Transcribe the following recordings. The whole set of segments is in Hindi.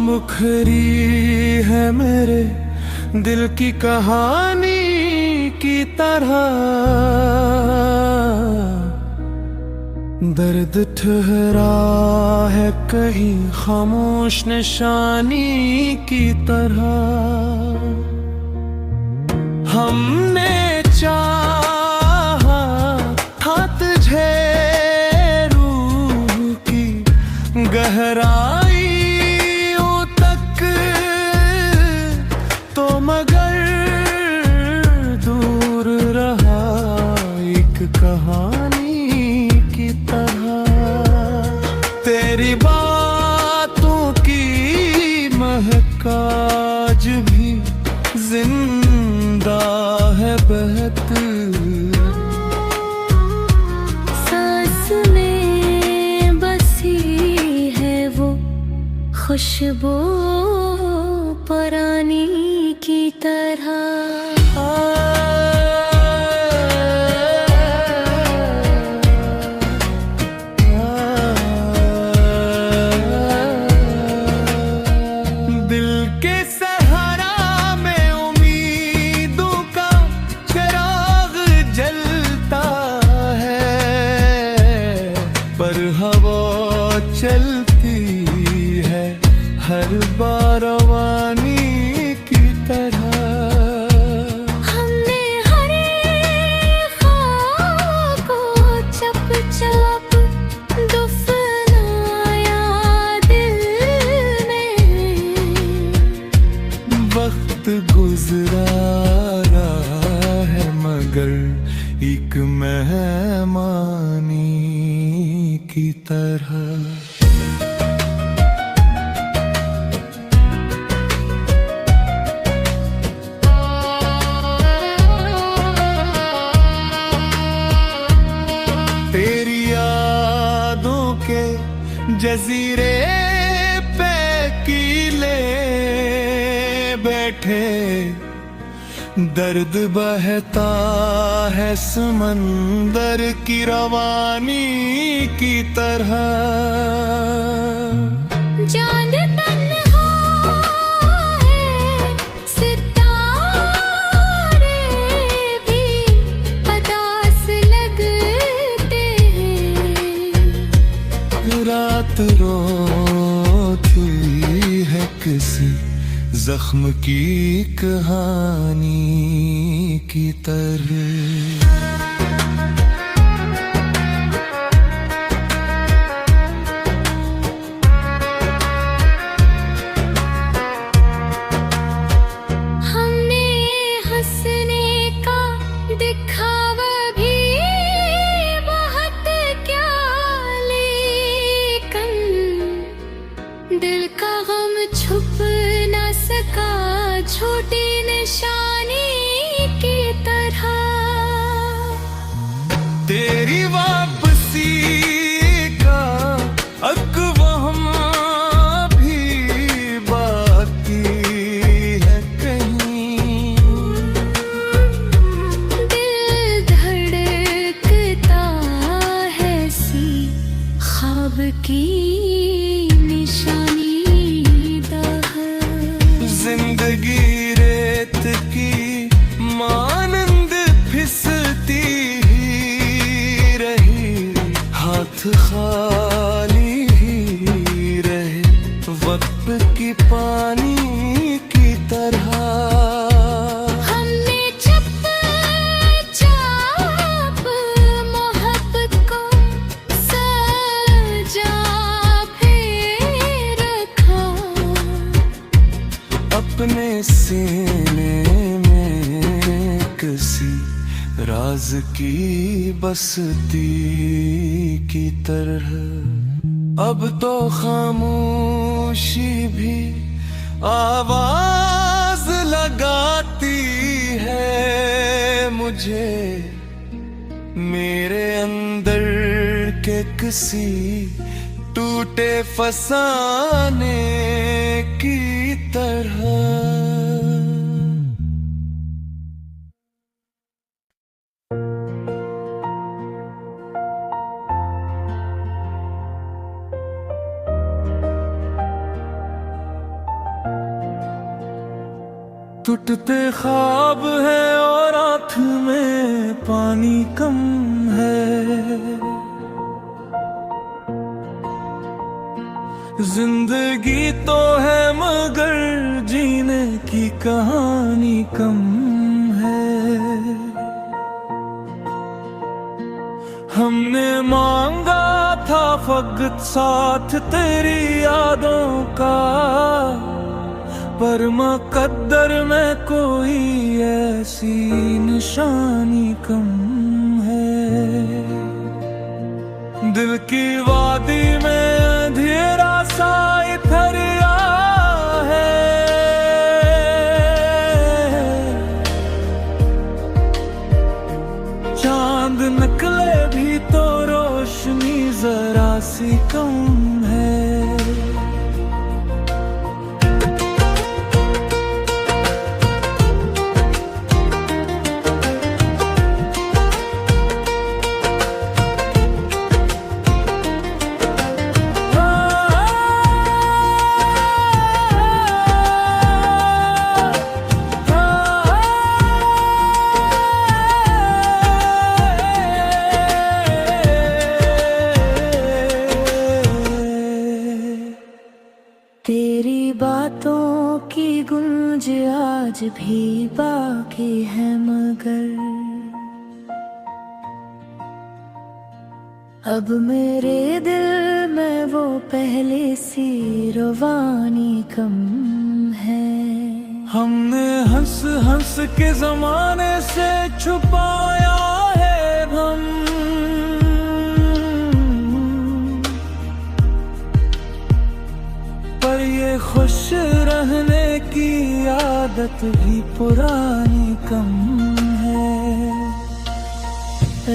मुखरी है मेरे दिल की कहानी की तरह, दर्द ठहरा है कहीं खामोश निशानी की तरह। हमने चाहा था तुझे रूह की गहराइयों तक, तो मगर दूर रहा एक कहानी की तरह। तेरी बातों की महक आज भी जिंदा है बहती, सांस में बसी है वो खुशबू पुरानी की तरह। चलती है हर बार रवानी की तरह। हमने हर ख्वाब को चप चप दफनाया दिल में, वक्त गुजरा है मगर एक मेहमानी की तरह। तेरी यादों के जजीरे पे कीले बैठे, दर्द बहता है समंदर की रवानी की तरह। चांद तन्हा है, सितारे भी उदास लगते हैं, रात रोती है किसी जख्म की कहानी की तरह। दिल का गम छुप न सका छोटी निशानी की तरह। तेरी वापसी का अक़्वम भी बाकी है कहीं, दिल धड़कता है सी ख्वाब की जिंदगी रेत की मानंद फिसलती ही रही, हाथ खाली ही रहे वक्त की पानी की तरह। हमने चप चाप मोहब्बत को सजा फिर रखा, अपने सीने में किसी राज की बसती की तरह। अब तो खामोशी भी आवाज लगाती है मुझे, मेरे अंदर के किसी टूटे फसाने की तरह। टूटते ख्वाब है और आँख में पानी कम है। जिंदगी तो है मगर जीने की कहानी कम है। हमने मांगा था फकत साथ तेरी यादों का, पर मुकद्दर में कोई ऐसी निशानी कम है। दिल की वादी में अंधेरा सा इधरिया है। चांद निकले भी तो रोशनी जरा सी कम है। तेरी बातों की गूंज आज भी बाकी है, मगर अब मेरे दिल में वो पहले सी रवानी कम है। हमने हंस हंस के जमाने से छुपाया है हम, पर ये खुश रहने की आदत भी पुरानी कम है।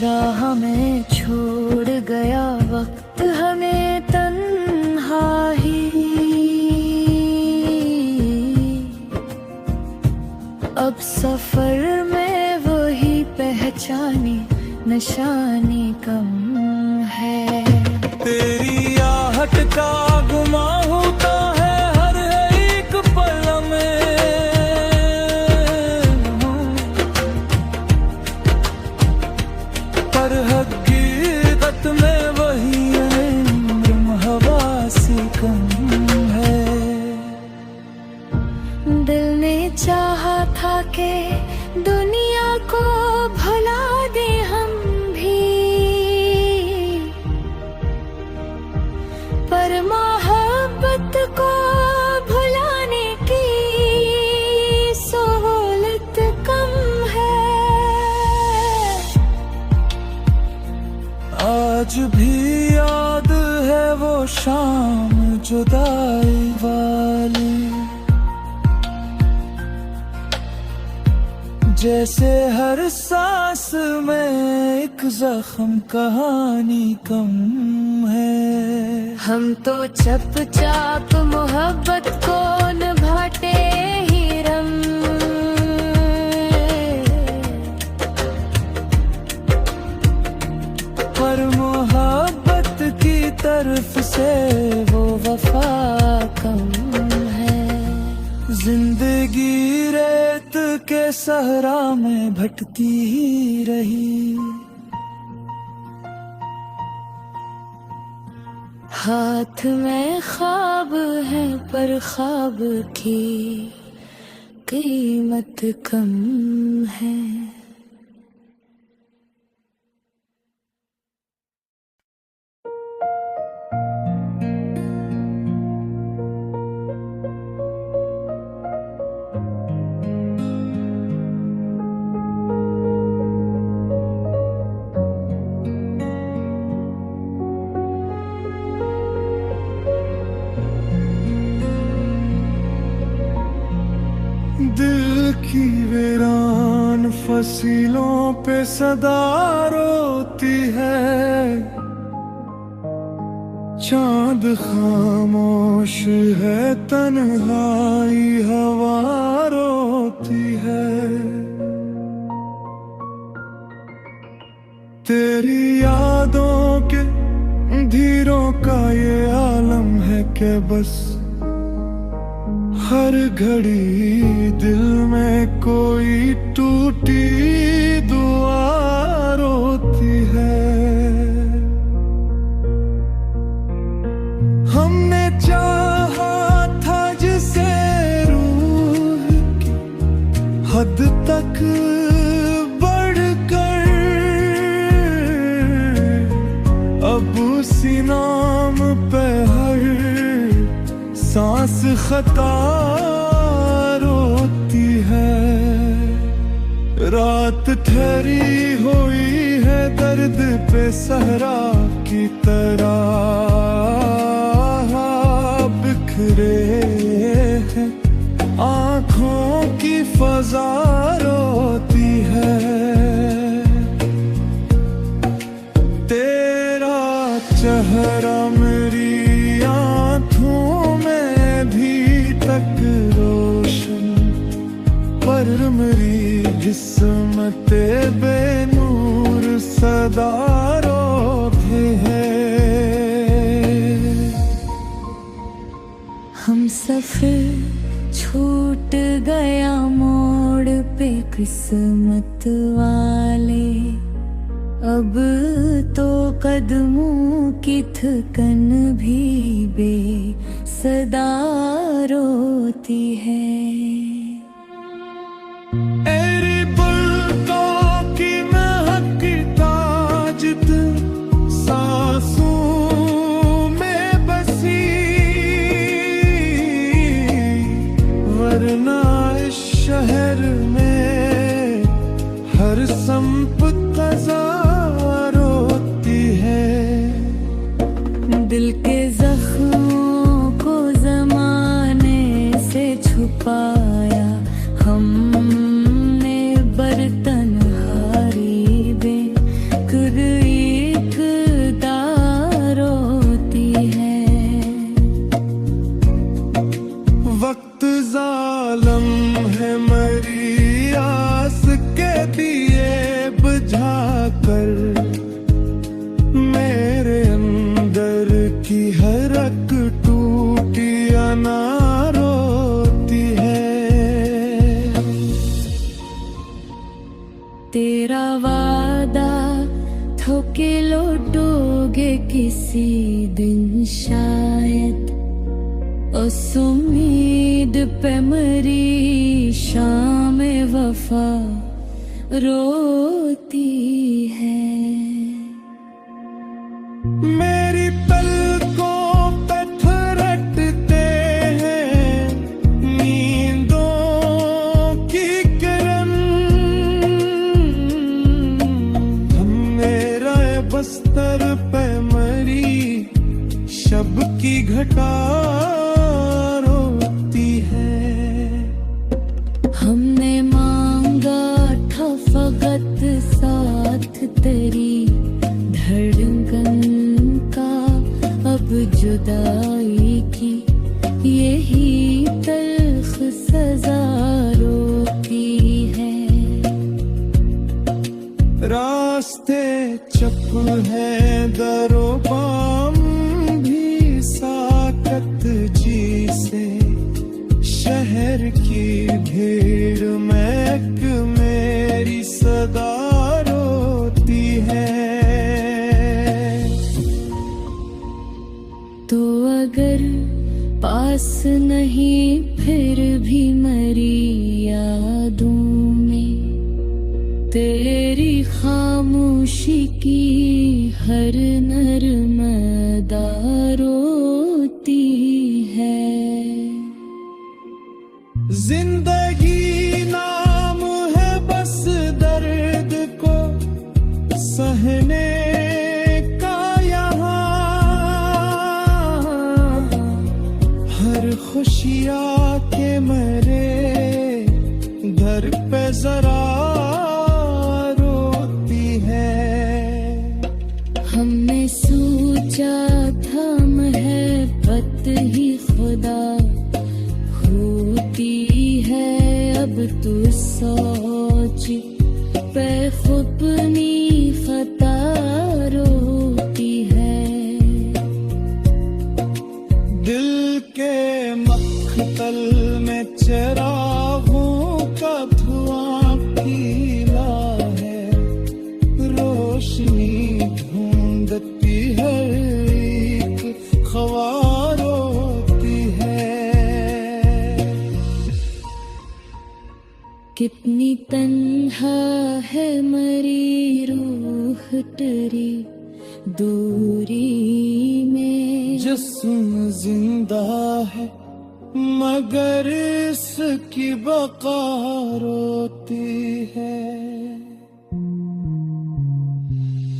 राह में छोड़ गया वक्त हमें तन्हा ही, अब सफर में वही पहचानी निशानी कम है। तेरी आहट का गुमा होता है हर एक पल में, पर हकीकत में वही उम्र हवा से कम है। दिल ने चाहा था कि दुनिया को भुला दे हम भी, पर मोहब्बत को भुलाने की सहूलत कम है। आज भी याद है वो शाम जुदाई वाली, जैसे हर सांस में एक जख्म कहानी कम है। हम तो चुपचाप मोहब्बत को निभाते ही रम, पर मोहब्बत की तरफ से वो वफा कम है। जिंदगी रेत के सहरा में भटकी ही रही, हाथ में ख्वाब है पर ख्वाब की कीमत कम है। दिल की वीरान फसीलों पे सदा रोती है, चांद खामोश है तन्हाई हवा रोती है। तेरी यादों के धीरों का ये आलम है कि बस हर घड़ी दिल में कोई टूटी दुआ रोती है। हमने चाहा था जिसे रूह की हद तक बढ़कर, अब उसी नाम पे हर सांस खता रोती है। रात ठहरी हुई है दर्द पे सहरा की तरह, बिखरे हैं आँखों की फजा रोती है। तेरा चेहरा मेरी आँखों में भी तक रोशन, पर मेरी किस्मत बेनूर सदा रोती है। हम सफर छूट गया मोड़ पे किस्मत वाले, अब तो कदमों की थकन भी बेसदा रोती है। तेरी पलकों की महकता जितनी सांसों में बसी, वरना इस शहर में हर संपत कज़ा रोती है। दिल के जख्मों को जमाने से छुपाया हमने, बर्तन हारी बे खुद एक रोती है। वक्त जालम है मरी आस के दिए बुझा कर, मेरे अंदर की हर एक टूटी अना रोती है। तेरा वादा था कि लौटोगे किसी दिन शायद, उस उम्मीद पे मरी शाम वफा रोती है। मेरी पलकों पे ठहरते हैं नींदों की किरण, मेरा बस्तर पे मरी शब की घटा रोती है। हमने मांगा था फकत साथ तेरी धड़कन का, अब जुदाई की यही तल्ख सजा रोती है। रास्ते चप है दरो बाम भी साकत जी से, शहर की भीड़ महक मेरी सदा रोती है। तो अगर पास नहीं फिर भी मरी यादों में, तेरी खामोशी की हर नरमदा रोती है। जिंदगी नाम है बस दर्द को सहने का यहाँ, हर खुशियाँ के मेरे घर पे जरा रोती है। हमने सोचा था महबत ही खुदा होती है, अब तू सोच पे अपनी खता रोती है। दिल के मखता तल में चिरागों का धुआं पीला है, रोशनी ढूंढती है एक ख्वार होती है। कितनी तन्हा है मरी रूह तेरी दूरी में, जिस्म जिंदा है मगर इसकी बका रोती है।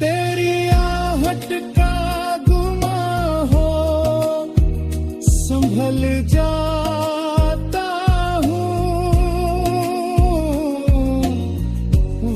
तेरी आहट का गुमां हो संभल जाता हूँ,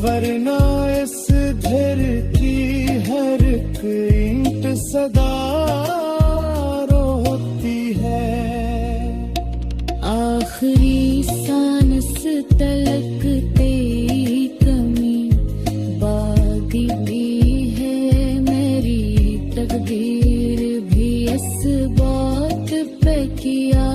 वरना इस धरती हर एक ईंट सदा रोती है। आखिरी सांस तलक तेरी कमी बाकी भी है, मेरी तकदीर भी इस बात पे किया